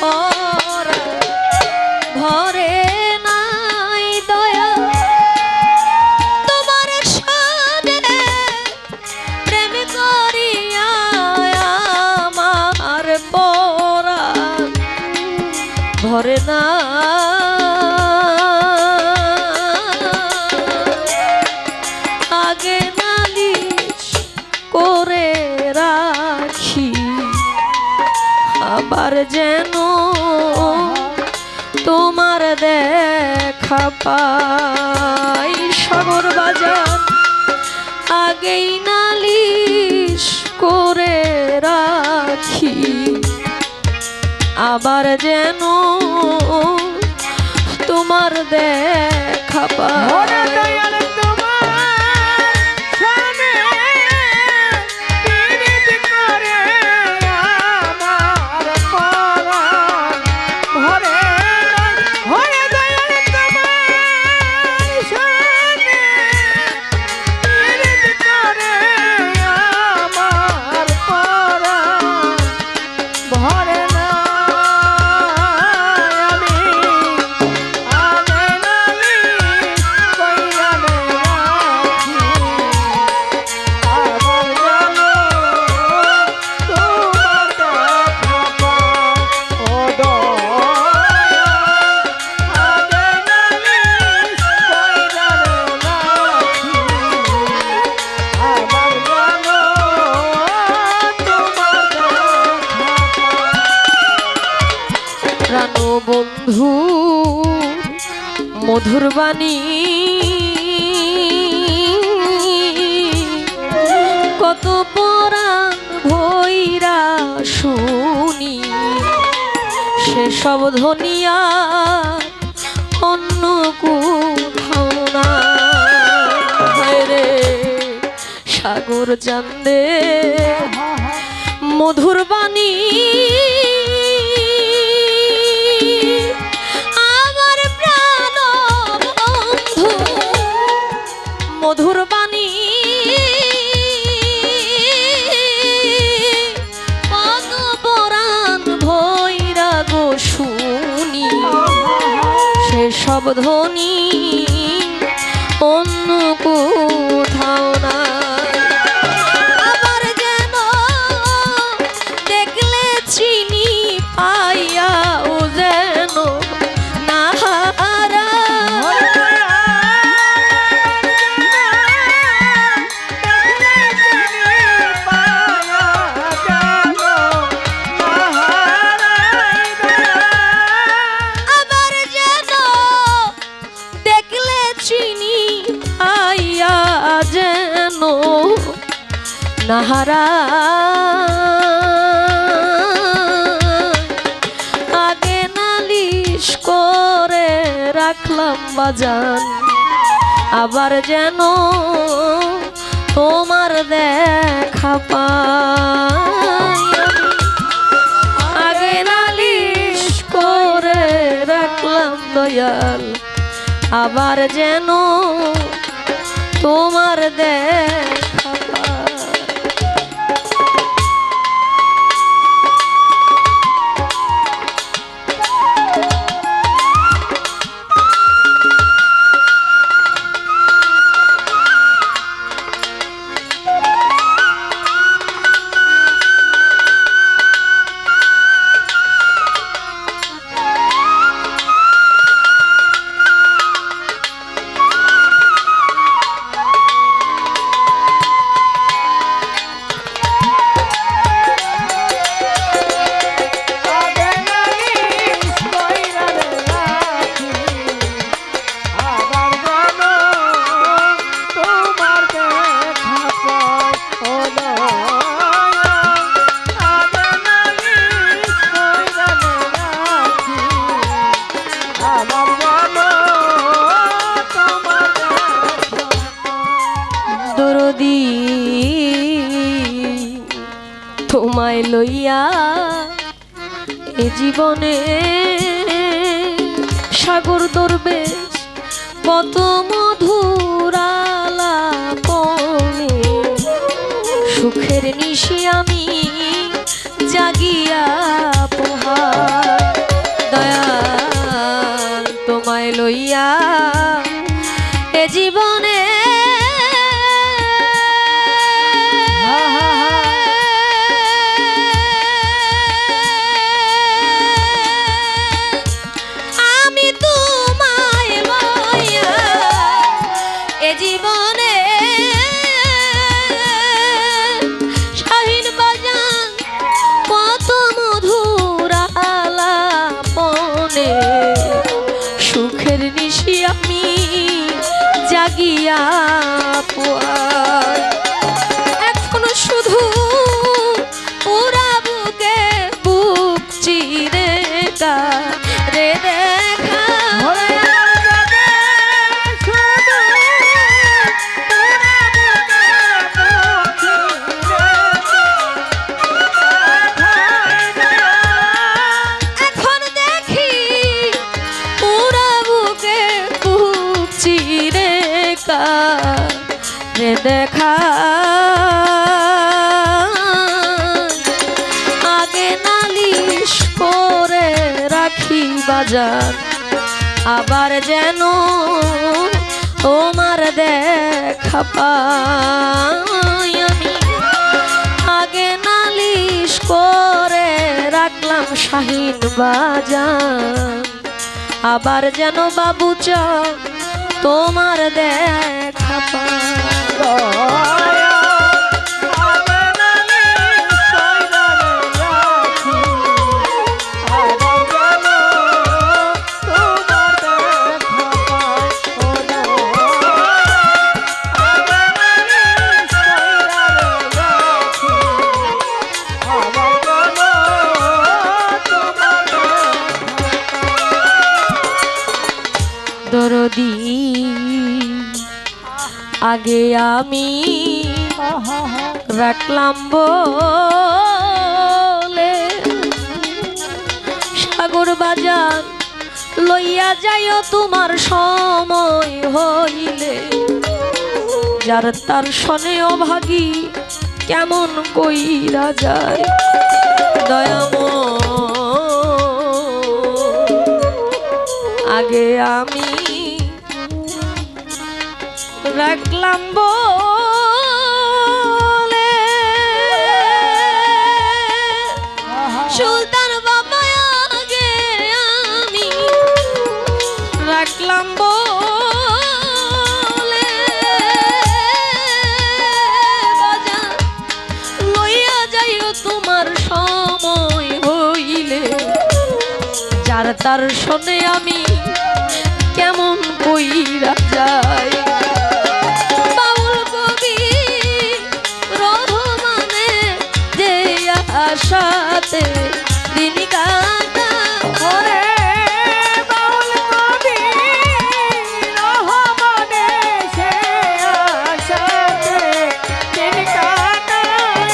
পরা ভরে নাই দয়া তোমার সাথে প্রেম করিয়া আমার পরা ভরে না আগে নালিশ করে রাখি আবার যেন তোমার দেখা পাই সাগর বাজার আগেই নালিশ করে রাখি আবার যেন তোমার দেখা পাই বন্ধু মধুর বাণী কত পরাণ ভৈরা শুনি সেসব ধনিয়া অন্য কোথাও না রে সাগর জানদে মধুর বাণী মধুর বাণী কত পরাণ ভৈরা গো শুনি সেসব ধ্বনি অন্য কোথাও না আবার যেন দেখলে চিনি পাইয়া ও যেন না নাহারা আগে নালিশ করে রাখলাম বাজান আবার যেন তোমার দেখা পাই আগে নালিশ করে রাখলাম দয়াল আবার যেন তোমার দেখা পাই তোমায় লইয়া এ জীবনে সাগর দরবেশ কত মধুর আলাপনে সুখের নিশি আমি জাগিয়া পোহাই চিরকালে দেখা এখন দেখি পুরা বুকে বুক চিরকালে দেখা বাজার আবার যেন তোমার দেখা পাই আমি আগে নালিশ করে রাখলাম শাহিন বাজার আবার যেন বাবু চা তোমার দেখা পাই দরদি আগে আমি রাখলাম বলে সাগর বাজার লইয়া যাইও তোমার সময় হইলে যার তার শনে অভাগী কেমন কইরা যায় দয়াময় আগে আমি রাখলাম বলে সুলতান বাবা আগে আমি রাখলাম বলে বাজার লইয়া যাইও তোমার সময় হইলে যার তার শোনে আমি কেমন কইরা যায় বাউল কবি রহমানে যে আশাতে দিন কাটা ওরে বাউল কবি রহমানে সে আশাতে দিন কাটায়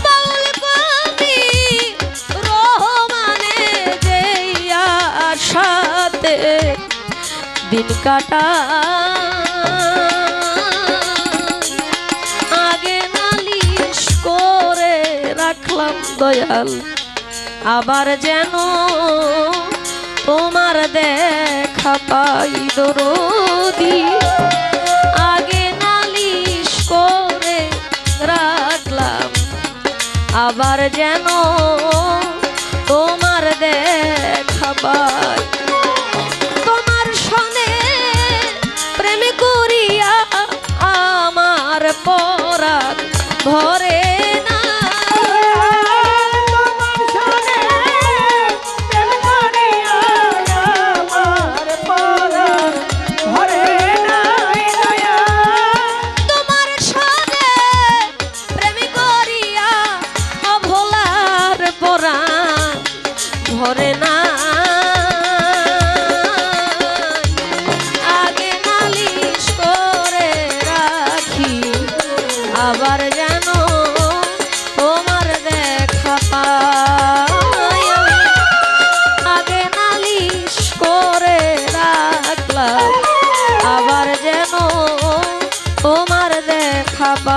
বাউল কবি রহমানে যে আশাতে দিন কাটা আগে নালিশ করে রাখলাম দয়াল আবার যেন তোমার দেখা পাই দরদি আগে নালিশ করে রাখলাম আবার যেন তোমার দেখা পাই পরাগ ভরে না তোমার সনে প্রেম করিয়া আমার পরাণ ভরে নাই দয়া তোমার সনে প্রেম করিয়া অভোলার পরাণ ভরে না আবার যেন তোমার দেখা পাই আগে নালিশ করে রাখলাম আবার যেন তোমার দেখা পাই